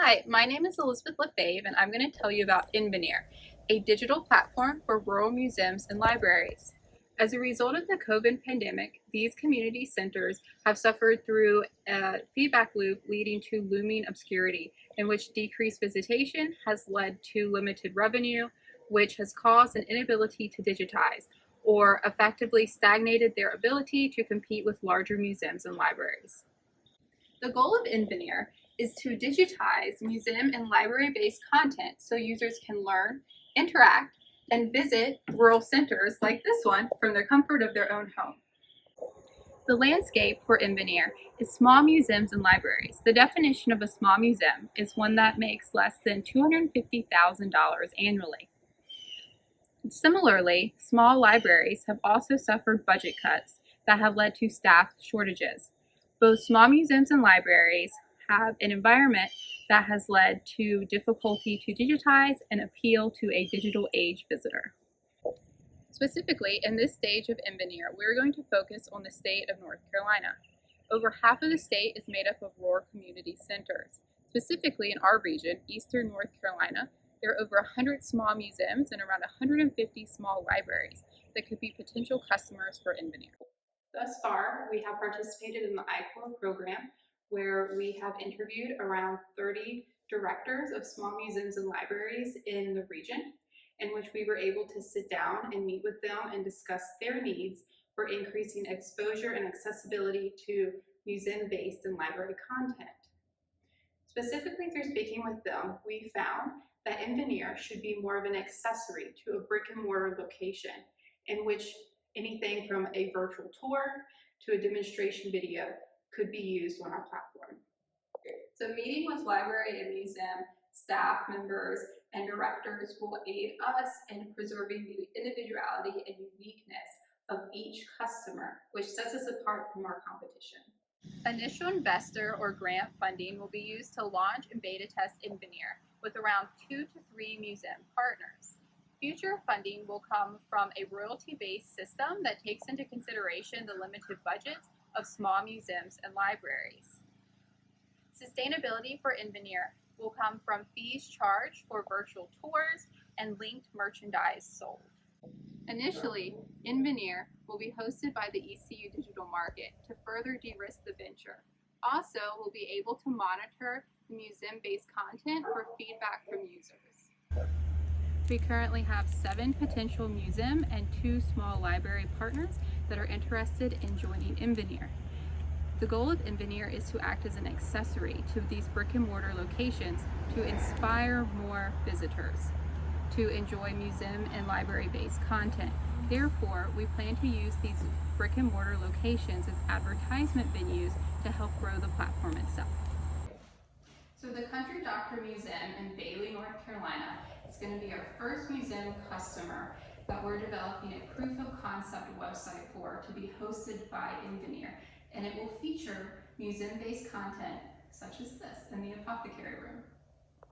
Hi, my name is Elizabeth Lefebvre, and I'm going to tell you about Invenire, a digital platform for rural museums and libraries. As a result of the COVID pandemic, these community centers have suffered through a feedback loop leading to looming obscurity, in which decreased visitation has led to limited revenue, which has caused an inability to digitize, or effectively stagnated their ability to compete with larger museums and libraries. The goal of Invenire is to digitize museum and library-based content so users can learn, interact, and visit rural centers like this one from the comfort of their own home. The landscape for Invenire is small museums and libraries. The definition of a small museum is one that makes less than $250,000 annually. Similarly, small libraries have also suffered budget cuts that have led to staff shortages. Both small museums and libraries have an environment that has led to difficulty to digitize and appeal to a digital age visitor. Specifically, in this stage of Invenire, we're going to focus on the state of North Carolina. Over half of the state is made up of rural community centers. Specifically in our region, Eastern North Carolina, there are over 100 small museums and around 150 small libraries that could be potential customers for Invenire. Thus far, we have participated in the ICOR program, where we have interviewed around 30 directors of small museums and libraries in the region, in which we were able to sit down and meet with them and discuss their needs for increasing exposure and accessibility to museum-based and library content. Specifically through speaking with them, we found that Invenire should be more of an accessory to a brick and mortar location, in which anything from a virtual tour to a demonstration video could be used on our platform. So meeting with library and museum staff members and directors will aid us in preserving the individuality and uniqueness of each customer, which sets us apart from our competition. Initial investor or grant funding will be used to launch and beta test Invenire with around 2 to 3 museum partners. Future funding will come from a royalty-based system that takes into consideration the limited budgets of small museums and libraries. Sustainability for Invenire will come from fees charged for virtual tours and linked merchandise sold. Initially, Invenire will be hosted by the ECU Digital Market to further de-risk the venture. Also, we'll be able to monitor the museum-based content for feedback from users. We currently have 7 potential museum and 2 small library partners that are interested in joining Invenire. The goal of Invenire is to act as an accessory to these brick and mortar locations to inspire more visitors to enjoy museum and library-based content. Therefore, we plan to use these brick and mortar locations as advertisement venues to help grow the platform itself. So the Country Doctor Museum in Bailey, North Carolina is going to be our first museum customer that we're developing a proof of concept website for to be hosted by Invenire, and it will feature museum-based content such as this in the apothecary room.